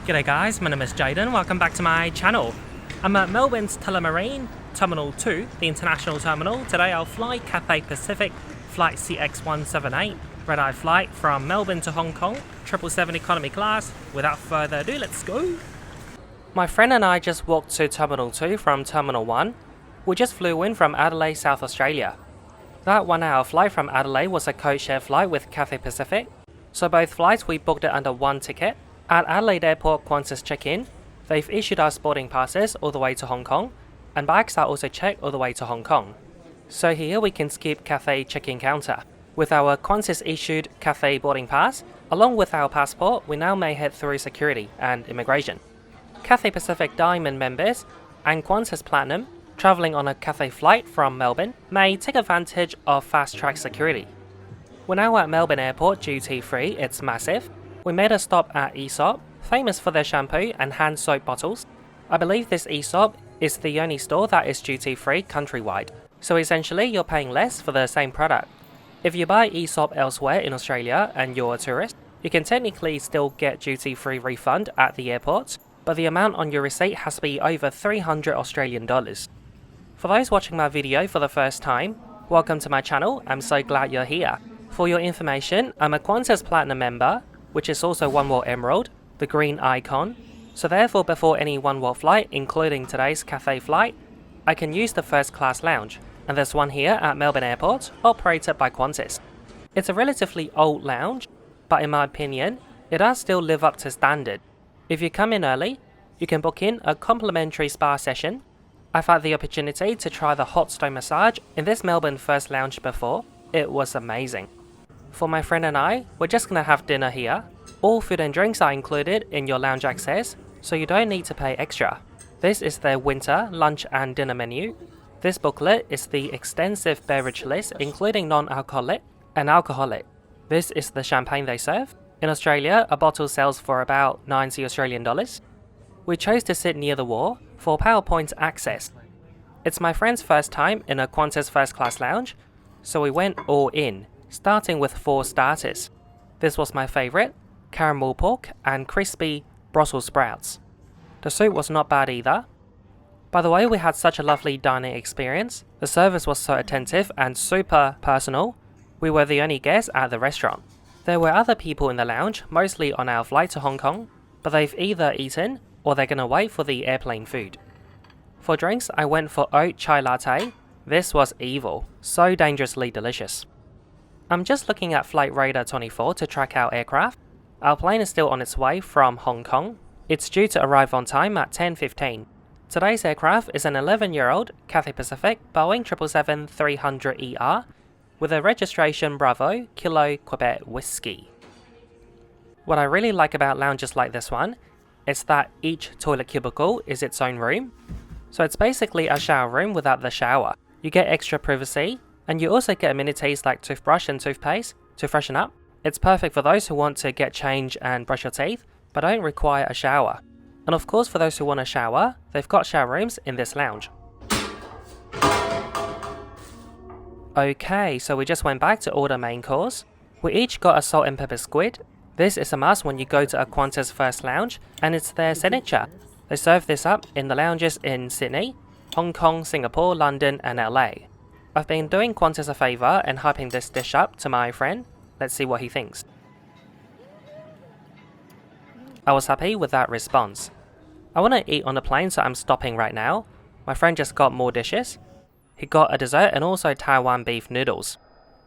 G'day guys, my name is Jaden, welcome back to my channel. I'm at Melbourne's Tullamarine, Terminal 2, the international terminal. Today I'll fly Cathay Pacific Flight CX178, red-eye flight from Melbourne to Hong Kong, 777 economy class. Without further ado, let's go! My friend and I just walked to Terminal 2 from Terminal 1. We just flew in from Adelaide, South Australia. That 1 hour flight from Adelaide was a code-share flight with Cathay Pacific, so both flights we booked it under one ticket. At Adelaide Airport Qantas check-in, they've issued us boarding passes all the way to Hong Kong, and bags are also checked all the way to Hong Kong. So here we can skip Cathay check-in counter. With our Qantas issued Cathay boarding pass, along with our passport, we now may head through security and immigration. Cathay Pacific Diamond members and Qantas Platinum travelling on a Cathay flight from Melbourne may take advantage of fast-track security. We're now at Melbourne Airport duty-free, it's massive. We made a stop at eSIM, famous for their shampoo and hand soap bottles. I believe this eSIM is the only store that is duty-free countrywide, so essentially you're paying less for the same product. If you buy eSIM elsewhere in Australia and you're a tourist, you can technically still get duty-free refund at the airport, but the amount on your receipt has to be over 300 Australian dollars. For those watching my video for the first time, welcome to my channel, I'm so glad you're here. For your information, I'm a Qantas Platinum member, which is also One World Emerald, the green icon. So therefore before any One World flight, including today's Cathay flight, I can use the first class lounge, and there's one here at Melbourne Airport, operated by Qantas. It's a relatively old lounge, but in my opinion, it does still live up to standard. If you come in early, you can book in a complimentary spa session. I've had the opportunity to try the hot stone massage in this Melbourne First lounge before. It was amazing. For my friend and I, we're just gonna have dinner here. All food and drinks are included in your lounge access, so you don't need to pay extra. This is their winter, lunch and dinner menu. This booklet is the extensive beverage list, including non-alcoholic and alcoholic. This is the champagne they serve. In Australia, a bottle sells for about 90 Australian dollars. We chose to sit near the wall for PowerPoint access. It's my friend's first time in a Qantas first class lounge, so we went all in, starting with 4 starters. This was my favourite, caramel pork and crispy Brussels sprouts. The soup was not bad either. By the way, we had such a lovely dining experience. The service was so attentive and super personal. We were the only guests at the restaurant. There were other people in the lounge, mostly on our flight to Hong Kong, but they've either eaten or they're gonna wait for the airplane food. For drinks, I went for oat chai latte. This was evil, so dangerously delicious. I'm just looking at Flight Radar 24 to track our aircraft. Our plane is still on its way from Hong Kong. It's due to arrive on time at 10:15. Today's aircraft is an 11-year-old Cathay Pacific Boeing 777-300ER with a registration Bravo Kilo Quebec Whiskey. What I really like about lounges like this one is that each toilet cubicle is its own room. So it's basically a shower room without the shower. You get extra privacy, and you also get amenities like toothbrush and toothpaste to freshen up. It's perfect for those who want to get changed and brush your teeth, but don't require a shower. And of course for those who want a shower, they've got shower rooms in this lounge. Okay, so we just went back to order main course. We each got a salt and pepper squid. This is a must when you go to a Qantas first lounge, and it's their signature. They serve this up in the lounges in Sydney, Hong Kong, Singapore, London and LA. I've been doing Qantas a favour and hyping this dish up to my friend. Let's see what he thinks. I was happy with that response. I want to eat on the plane, so I'm stopping right now. My friend just got more dishes. He got a dessert and also Taiwan beef noodles.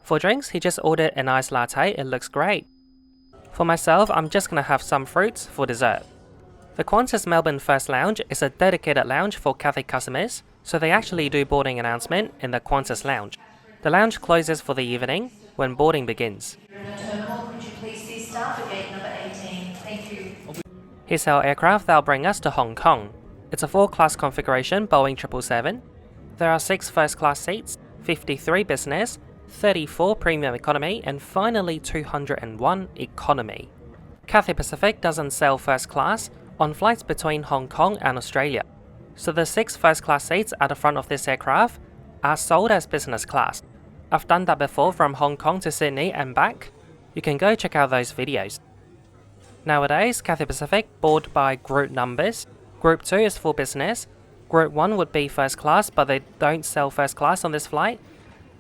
For drinks, he just ordered an iced latte. It looks great. For myself, I'm just gonna have some fruits for dessert. The Qantas Melbourne First Lounge is a dedicated lounge for Cathay customers, so they actually do boarding announcement in the Qantas lounge. The lounge closes for the evening when boarding begins. Could you please see staff at gate number 18? Thank you. Here's our aircraft that'll bring us to Hong Kong. It's a 4-class configuration Boeing 777. There are 6 first class seats, 53 business, 34 premium economy, and finally 201 economy. Cathay Pacific doesn't sell first class on flights between Hong Kong and Australia, so the 6 first class seats at the front of this aircraft are sold as business class. I've done that before from Hong Kong to Sydney and back. You can go check out those videos. Nowadays, Cathay Pacific board by group numbers. Group 2 is for business. Group 1 would be first class, but they don't sell first class on this flight.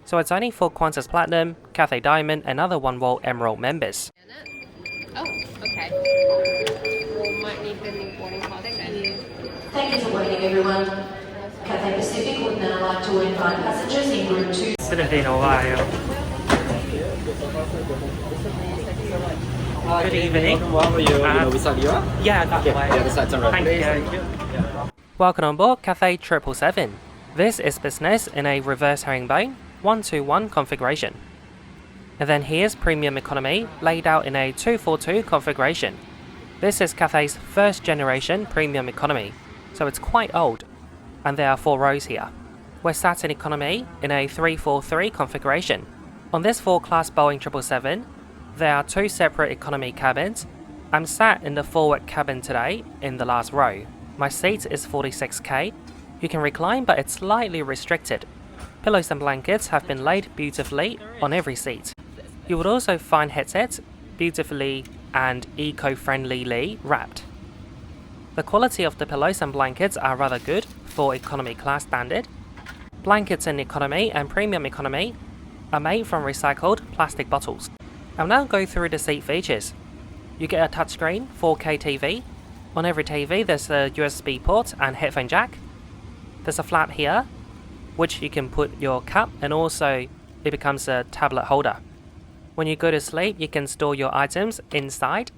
So it's only for Qantas Platinum, Cathay Diamond and other Oneworld Emerald members. Oh, okay. We might need the new boarding card then. Thank you for waiting, everyone. Cathay Pacific would now like to invite passengers in Group 2. Good evening. Yeah, that's right. Thank you. Welcome on board Cathay 777. This is business in a reverse herringbone 121 configuration. And then here's premium economy laid out in a 242 configuration. This is Cathay's first generation premium economy, so it's quite old. And there are 4 rows here. We're sat in economy in a 343 configuration. On this 4-class Boeing 777, there are 2 separate economy cabins. I'm sat in the forward cabin today in the last row. My seat is 46K. You can recline, but it's slightly restricted. Pillows and blankets have been laid beautifully on every seat. You would also find headsets beautifully and eco-friendlyly wrapped. The quality of the pillows and blankets are rather good for economy class standard. Blankets in economy and premium economy are made from recycled plastic bottles. I'll now go through the seat features. You get a touchscreen 4K TV. On every TV there's a USB port and headphone jack. There's a flap here, which you can put your cup, and also it becomes a tablet holder. When you go to sleep, you can store your items inside.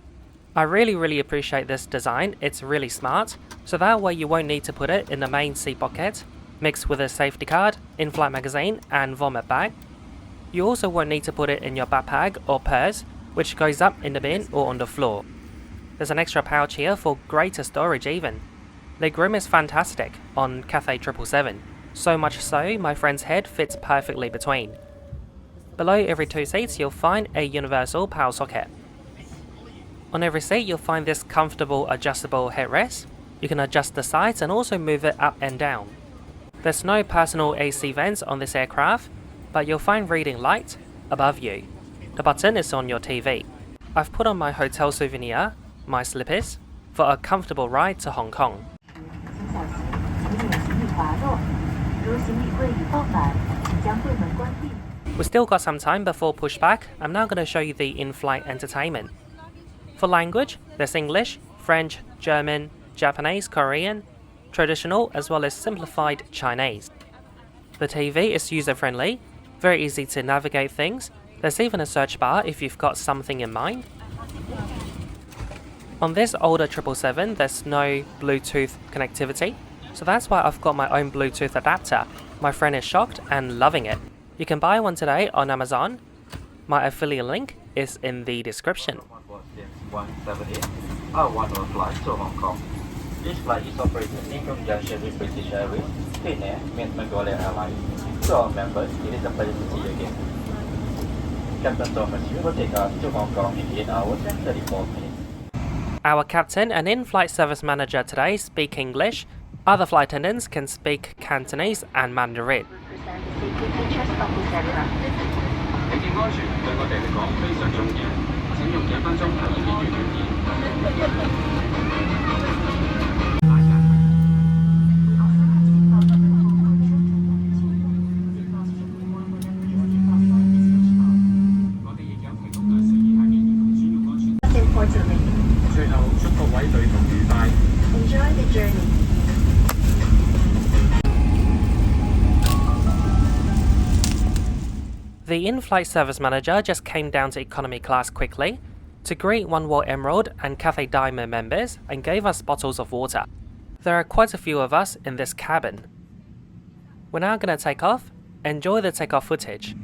I really appreciate this design. It's really smart, so that way you won't need to put it in the main seat pocket, mixed with a safety card, in-flight magazine and vomit bag. You also won't need to put it in your backpack or purse, which goes up in the bin or on the floor. There's an extra pouch here for greater storage even. The groom is fantastic on Cathay 777, so much so my friend's head fits perfectly between. Below every 2 seats you'll find a universal power socket. On every seat you'll find this comfortable adjustable headrest. You can adjust the sides and also move it up and down. There's no personal AC vents on this aircraft, but you'll find reading light above you. The button is on your TV. I've put on my hotel souvenir, my slippers, for a comfortable ride to Hong Kong. We still got some time before pushback. I'm now going to show you the in-flight entertainment. For language, there's English, French, German, Japanese, Korean, traditional as well as simplified Chinese. The TV is user-friendly, very easy to navigate things. There's even a search bar if you've got something in mind. On this older 777, there's no Bluetooth connectivity, so that's why I've got my own Bluetooth adapter. My friend is shocked and loving it. You can buy one today on Amazon. My affiliate link is in the description. 178, our one-way flight to Hong Kong. This flight is operated in conjunction with British Airways, Clean Air, and Mongolia Airlines. To our members, it is a pleasure to see you again. Captain Thomas, you will take us to Hong Kong in 8 hours and 34 minutes. Our captain and in-flight service manager today speak English. Other flight attendants can speak Cantonese and Mandarin. Enjoy the journey. The in-flight service manager just came down to economy class quickly to greet Oneworld Emerald and Cathay Diamond members and gave us bottles of water. There are quite a few of us in this cabin. We're now going to take off. Enjoy the takeoff footage.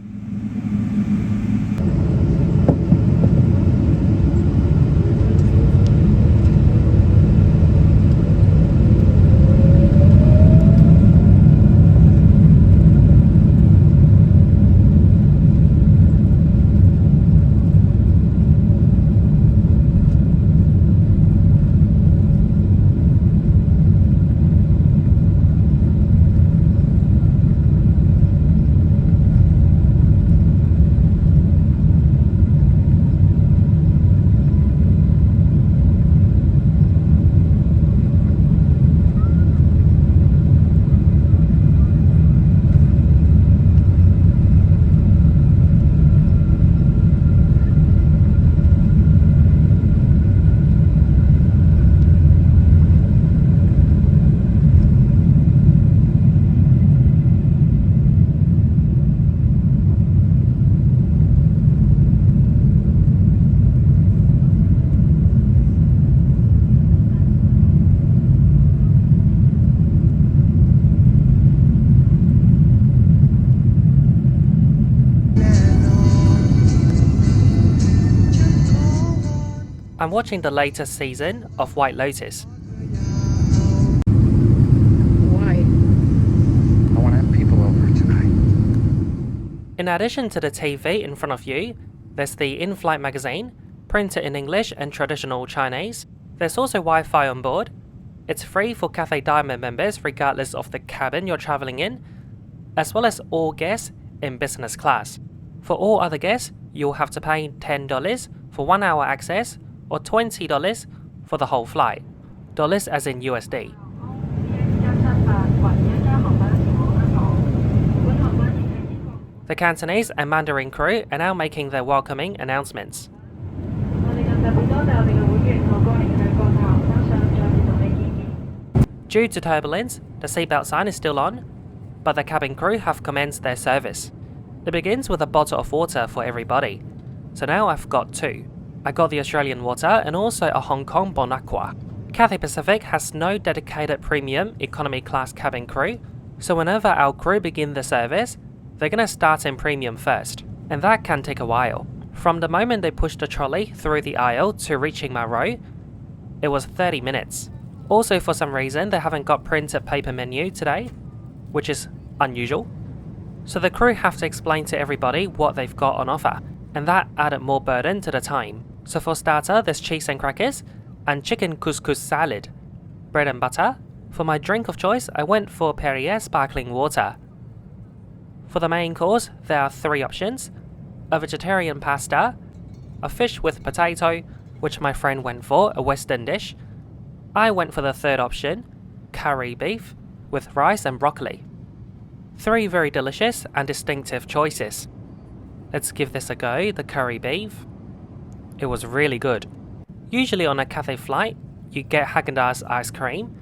I'm watching the latest season of White Lotus. Why? I want to have people over tonight. In addition to the TV in front of you, there's the Inflight magazine, printed in English and traditional Chinese. There's also Wi-Fi on board. It's free for Cathay Diamond members regardless of the cabin you're travelling in, as well as all guests in business class. For all other guests, you'll have to pay $10 for 1 hour access or $20 for the whole flight. Dollars as in USD. The Cantonese and Mandarin crew are now making their welcoming announcements. Due to turbulence, the seatbelt sign is still on, but the cabin crew have commenced their service. It begins with a bottle of water for everybody, so now I've got 2. I got the Australian water and also a Hong Kong Bon Aqua. Cathay Pacific has no dedicated premium economy class cabin crew, so whenever our crew begin the service, they're gonna start in premium first, and that can take a while. From the moment they push the trolley through the aisle to reaching my row, it was 30 minutes. Also, for some reason, they haven't got printed paper menu today, which is unusual. So the crew have to explain to everybody what they've got on offer, and that added more burden to the time. So for starter, there's cheese and crackers, and chicken couscous salad, bread and butter. For my drink of choice, I went for Perrier sparkling water. For the main course, there are 3 options: a vegetarian pasta, a fish with potato, which my friend went for, a Western dish. I went for the third option, curry beef, with rice and broccoli. 3 very delicious and distinctive choices. Let's give this a go, the curry beef. It was really good. Usually on a Cathay flight, you get Haagen-Dazs ice cream,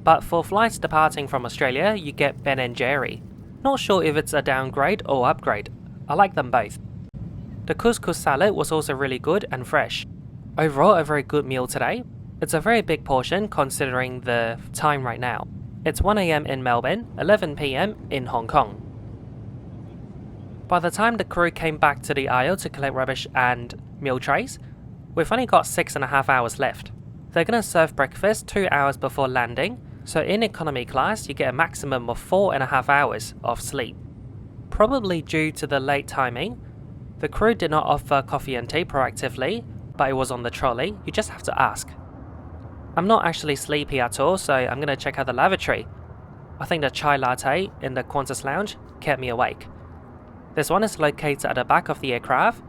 but for flights departing from Australia, you get Ben & Jerry. Not sure if it's a downgrade or upgrade. I like them both. The couscous salad was also really good and fresh. Overall, a very good meal today. It's a very big portion considering the time right now. It's 1 AM in Melbourne, 11 PM in Hong Kong. By the time the crew came back to the aisle to collect rubbish and meal trays, we've only got 6.5 hours left. They're gonna serve breakfast 2 hours before landing, so in economy class you get a maximum of 4.5 hours of sleep. Probably due to the late timing, the crew did not offer coffee and tea proactively, but it was on the trolley, you just have to ask. I'm not actually sleepy at all, so I'm gonna check out the lavatory. I think the chai latte in the Qantas lounge kept me awake. This one is located at the back of the aircraft.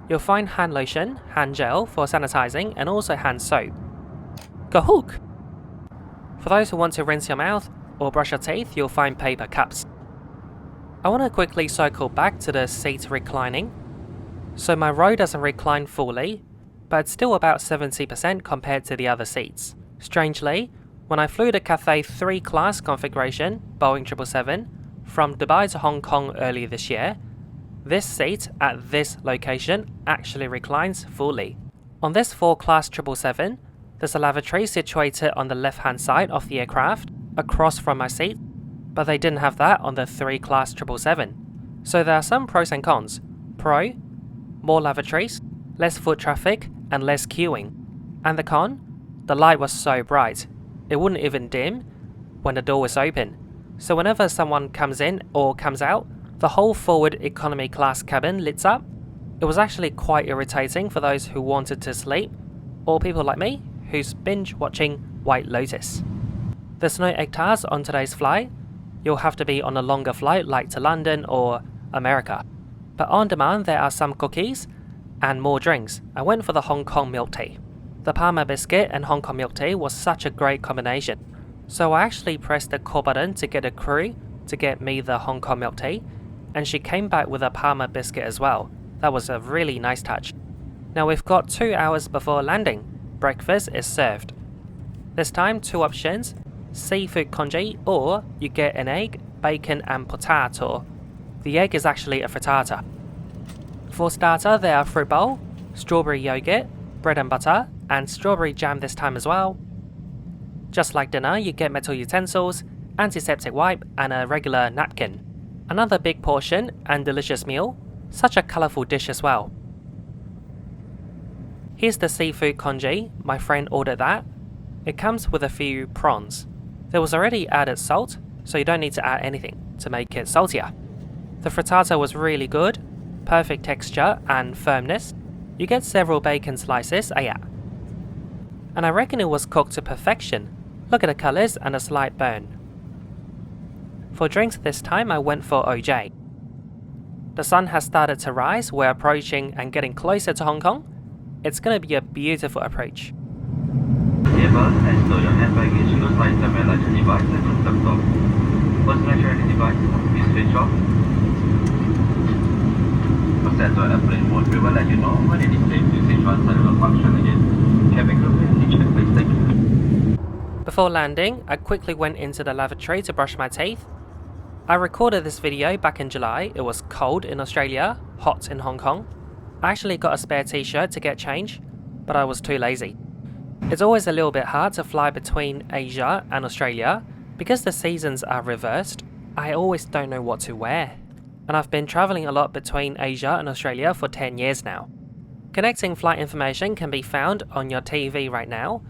You'll find hand lotion, hand gel for sanitizing, and also hand soap. Kahook! For those who want to rinse your mouth or brush your teeth, you'll find paper cups. I want to quickly circle back to the seat reclining. So my row doesn't recline fully, but it's still about 70% compared to the other seats. Strangely, when I flew the Cathay 3 class configuration, Boeing 777, from Dubai to Hong Kong earlier this year, this seat at this location actually reclines fully. On this 4 class 777, there's a lavatory situated on the left hand side of the aircraft, across from my seat, but they didn't have that on the 3 class 777. So there are some pros and cons. Pro, more lavatories, less foot traffic, and less queuing. And the con? The light was so bright, it wouldn't even dim when the door was open. So whenever someone comes in or comes out, the whole forward economy class cabin lit up. It was actually quite irritating for those who wanted to sleep, or people like me who's binge watching White Lotus. There's no ETAs on today's flight. You'll have to be on a longer flight like to London or America. But on demand there are some cookies and more drinks. I went for the Hong Kong milk tea. The Parma biscuit and Hong Kong milk tea was such a great combination. So I actually pressed the call button to get a crew to get me the Hong Kong milk tea, and she came back with a Parma biscuit as well. That was a really nice touch. Now we've got 2 hours before landing. Breakfast is served. This time 2 options, seafood congee, or you get an egg, bacon and potato. The egg is actually a frittata. For starter there are fruit bowl, strawberry yogurt, bread and butter, and strawberry jam this time as well. Just like dinner, you get metal utensils, antiseptic wipe, and a regular napkin. Another big portion and delicious meal, such a colourful dish as well. Here's the seafood congee, my friend ordered that. It comes with a few prawns. There was already added salt, so you don't need to add anything to make it saltier. The frittata was really good, perfect texture and firmness. You get several bacon slices, yeah. And I reckon it was cooked to perfection. Look at the colours and a slight burn. For drinks this time I went for OJ. The sun has started to rise, we're approaching and getting closer to Hong Kong. It's gonna be a beautiful approach. Able and store your hand baggage alongside the emergency device and contact off. Personal charity device is switch off. A set to airplane mode, we will let you know when it is safe to switch on so it will function again. Cabin crew, please check please, thank you. Before landing, I quickly went into the lavatory to brush my teeth. I recorded this video back in July. It was cold in Australia, hot in Hong Kong. I actually got a spare t-shirt to get changed, but I was too lazy. It's always a little bit hard to fly between Asia and Australia because the seasons are reversed. I always don't know what to wear. And I've been travelling a lot between Asia and Australia for 10 years now. Connecting flight information can be found on your TV right now.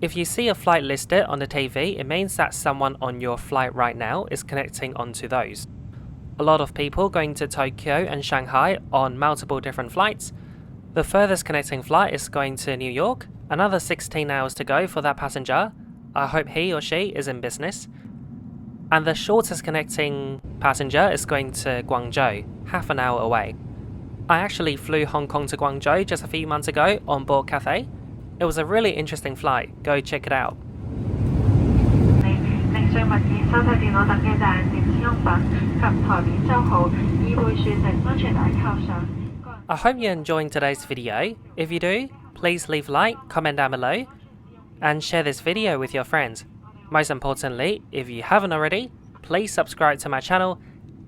If you see a flight listed on the TV, it means that someone on your flight right now is connecting onto those. A lot of people going to Tokyo and Shanghai on multiple different flights. The furthest connecting flight is going to New York, another 16 hours to go for that passenger. I hope he or she is in business. And the shortest connecting passenger is going to Guangzhou, half an hour away. I actually flew Hong Kong to Guangzhou just a few months ago on board Cathay. It was a really interesting flight, go check it out. I hope you're enjoying today's video. If you do, please leave a like, comment down below, and share this video with your friends. Most importantly, if you haven't already, please subscribe to my channel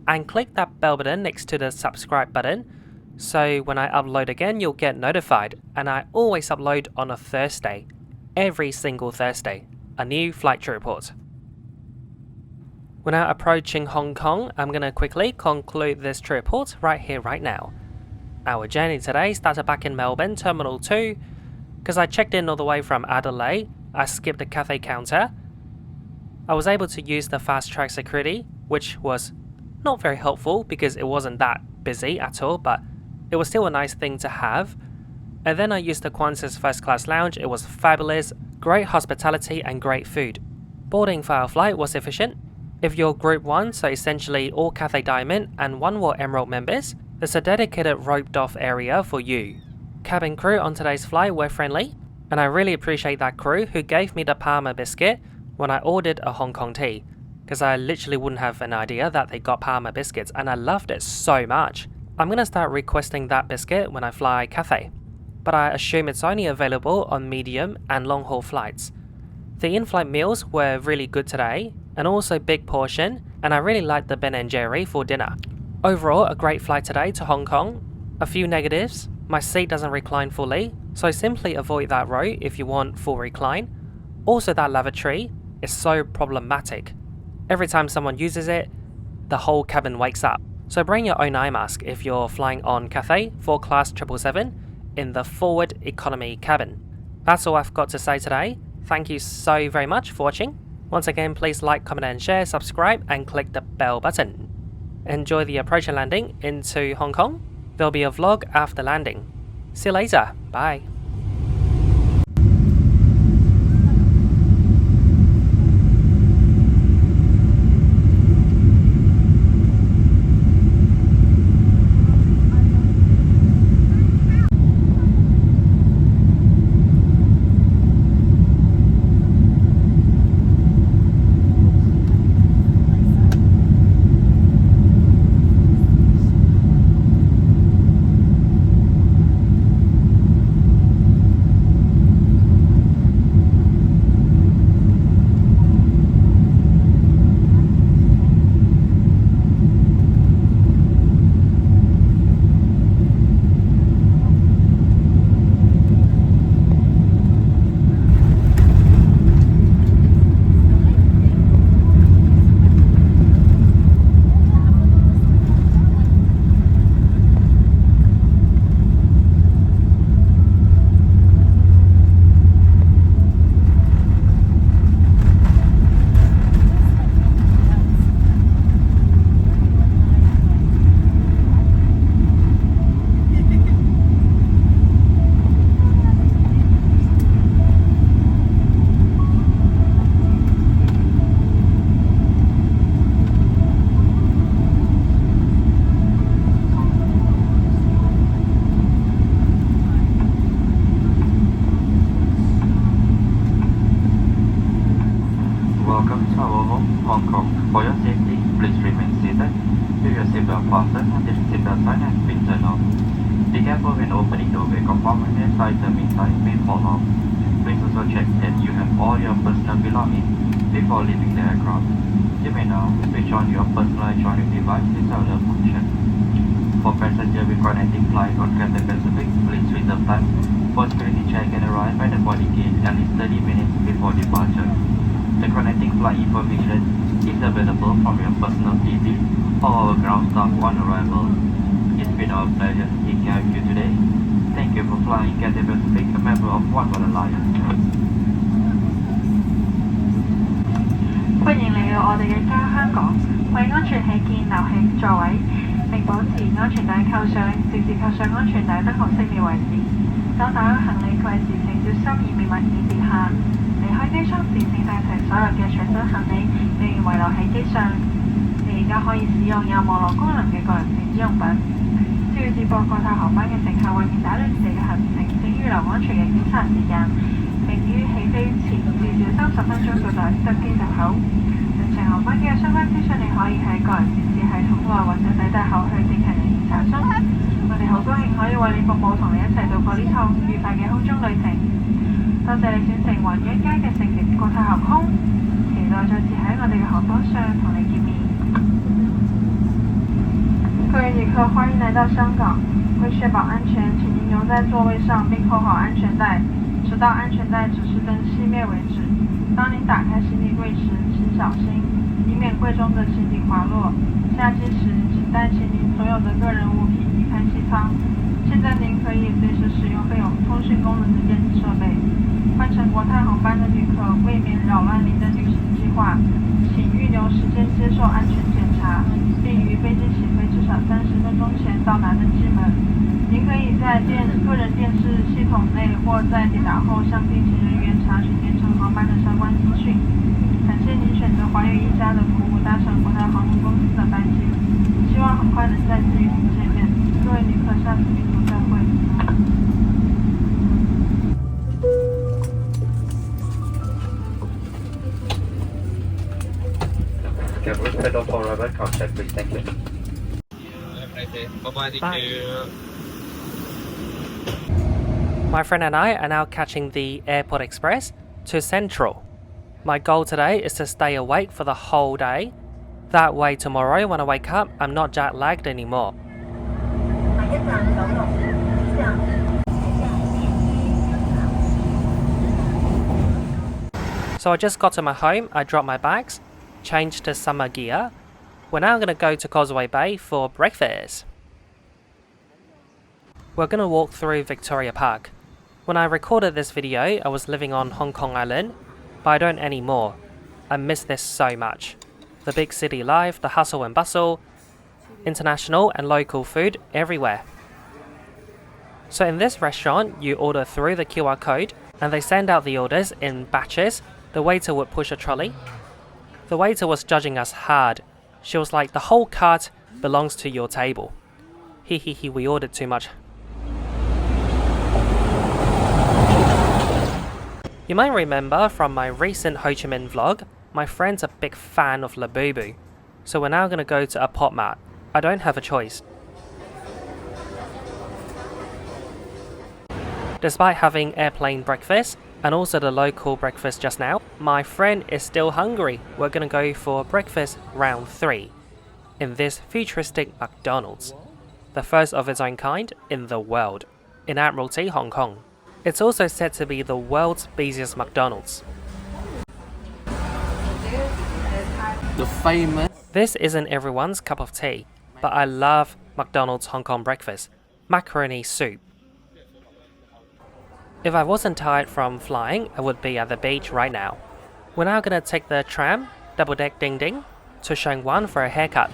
and click that bell button next to the subscribe button, so when I upload again you'll get notified. And I always upload on a Thursday, every single Thursday, a new flight trip report. We're now approaching Hong Kong. I'm gonna quickly conclude this trip report right here, right now. Our journey today started back in Melbourne, Terminal 2. Because I checked in all the way from Adelaide, I skipped the Cathay counter. I was able to use the fast track security, which was not very helpful because it wasn't that busy at all, but it was still a nice thing to have. And then I used the Qantas first class lounge. It was fabulous, great hospitality and great food. Boarding for our flight was efficient. If you're Group 1, so essentially all Cathay Diamond and One World Emerald members, there's a dedicated roped off area for you. Cabin crew on today's flight were friendly, and I really appreciate that crew who gave me the Parma biscuit when I ordered a Hong Kong tea, because I literally wouldn't have an idea that they got Parma biscuits, and I loved it so much. I'm gonna start requesting that biscuit when I fly Cathay, but I assume it's only available on medium and long haul flights. The in-flight meals were really good today, and also big portion, and I really liked the Ben & Jerry for dinner. Overall, a great flight today to Hong Kong. A few negatives: my seat doesn't recline fully, so simply avoid that row if you want full recline. Also, that lavatory is so problematic. Every time someone uses it, the whole cabin wakes up. So bring your own eye mask if you're flying on Cathay 4 Class 777 in the forward economy cabin. That's all I've got to say today. Thank you so very much for watching. Once again, please like, comment and share, subscribe and click the bell button. Enjoy the approach and landing into Hong Kong. There'll be a vlog after landing. See you later. Bye. Terminal, Hong Kong. For your safety, please remain seated with your seatbelt fastened until the seatbelt sign has been turned off. Be careful when opening doorway compartment as items inside may fall off. Please also check that you have all your personal belongings before leaving the aircraft. You may now switch on your personal electronic device without a function. For passengers with connecting flight on Cathay Pacific, please reserve time for security check and arrive at the boarding gate at least 30 minutes before departure. The connecting flight information is available from your personal PC or our ground staff on arrival. It's been our pleasure to take care of you today. Thank you for flying Cathay Pacific, a member of One World Alliance. 歡迎嚟到我哋嘅家香港，為安全起見，留喺座位，並保持安全帶扣上，直至扣上安全帶燈紅色秒為止。當打開行李櫃時，請小心以免物件跌下。離開機艙時，請帶齊所有嘅隨身行李，並遺留喺機上。你而家可以使用有網絡功能嘅個人電子用品。需要接駁國泰航班嘅乘客，為免打亂你哋嘅行程，請預留安全嘅檢查時間。並於起飛前至少30分鐘到達登機閘口。詳情航班嘅相關資訊，你可以喺個人電視系統內或者抵達後向地勤人員查詢。我哋好高興可以為你服務，同你一齊度過呢趟愉快嘅空中旅程。多謝你選乘雲一家嘅乘客國泰航空，期待再次喺我哋嘅航班上同你見面。各位旅客，歡迎來到香港。為確保安全，請您留在座位上並扣好安全帶，直到安全帶指示燈熄滅為止。當您打開行李櫃時，請小心，以免櫃中的行李滑落。下機時，請帶齊您所有的個人物品離開機艙。現在您可以隨時使用備有通訊功能的電子設備。換乘國泰航班的旅客，為免擾亂您的旅行計劃，請預留時間接受安全檢查，並於飛機起飛至少30分鐘前到達登機門。您可以在個人電視系統內或在抵達後向地勤人員查詢聯程航班的相關資訊。感謝您選擇寰宇一家的服務，搭乘國泰航空公司的班機。希望很快能再次與您見面。各位旅客，下次旅途再會。Careful, pedal for rubber contact, please. Thank you. Bye-bye. Thank Bye. you. My friend and I are now catching the Airport Express to Central. My goal today is to stay awake for the whole day. That way tomorrow when I wake up, I'm not jet lagged anymore. So I just got to my home, I dropped my bags, changed to summer gear. We're now going to go to Causeway Bay for breakfast. We're going to walk through Victoria Park. When I recorded this video, I was living on Hong Kong Island, but I don't anymore. I miss this so much. The big city life, the hustle and bustle, international and local food everywhere. So in this restaurant, you order through the QR code and they send out the orders in batches. The waiter would push a trolley. The waiter was judging us hard. She was like, the whole cart belongs to your table. He, we ordered too much. You might remember from my recent Ho Chi Minh vlog, my friend's a big fan of Labubu. So we're now going to go to a pop mart. I don't have a choice. Despite having airplane breakfast and also the local breakfast just now, my friend is still hungry. We're going to go for breakfast round 3 in this futuristic McDonald's, the first of its own kind in the world, in Admiralty, Hong Kong. It's also said to be the world's busiest McDonald's. The famous. This isn't everyone's cup of tea, but I love McDonald's Hong Kong breakfast, macaroni soup. If I wasn't tired from flying, I would be at the beach right now. We're now gonna take the tram, double deck ding ding, to Sheung Wan for a haircut.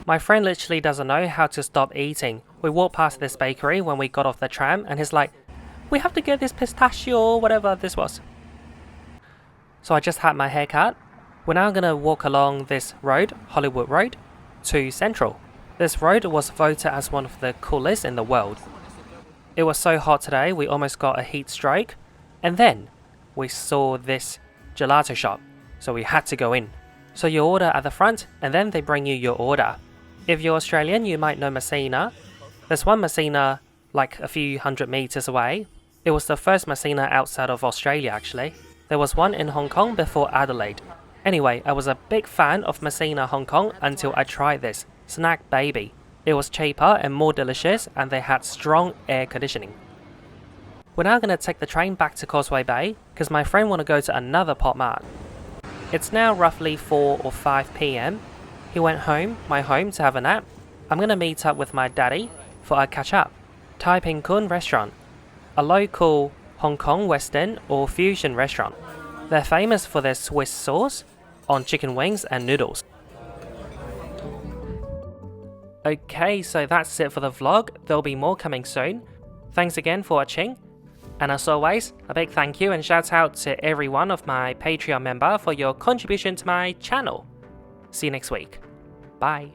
My friend literally doesn't know how to stop eating. We walked past this bakery when we got off the tram and he's like, we have to get this pistachio or whatever this was. So I just had my hair cut. We're now gonna walk along this road, Hollywood Road, to Central. This road was voted as one of the coolest in the world. It was so hot today, we almost got a heat stroke. And then we saw this gelato shop, so we had to go in. So you order at the front, and then they bring you your order. If you're Australian, you might know Messina. There's one Messina like a few hundred meters away. It was the first Messina outside of Australia actually. There was one in Hong Kong before Adelaide. Anyway, I was a big fan of Messina Hong Kong until I tried this Snack Baby. It was cheaper and more delicious, and they had strong air conditioning. We're now going to take the train back to Causeway Bay because my friend want to go to another pop mart. It's now roughly 4 or 5 p.m. He went home, my home, to have a nap. I'm going to meet up with my daddy for a catch up. Tai Ping Kun restaurant, a local Hong Kong Western or fusion restaurant. They're famous for their Swiss sauce on chicken wings and noodles. Okay, so that's it for the vlog. There'll be more coming soon. Thanks again for watching. And as always, a big thank you and shout out to every one of my Patreon member for your contribution to my channel. See you next week. Bye.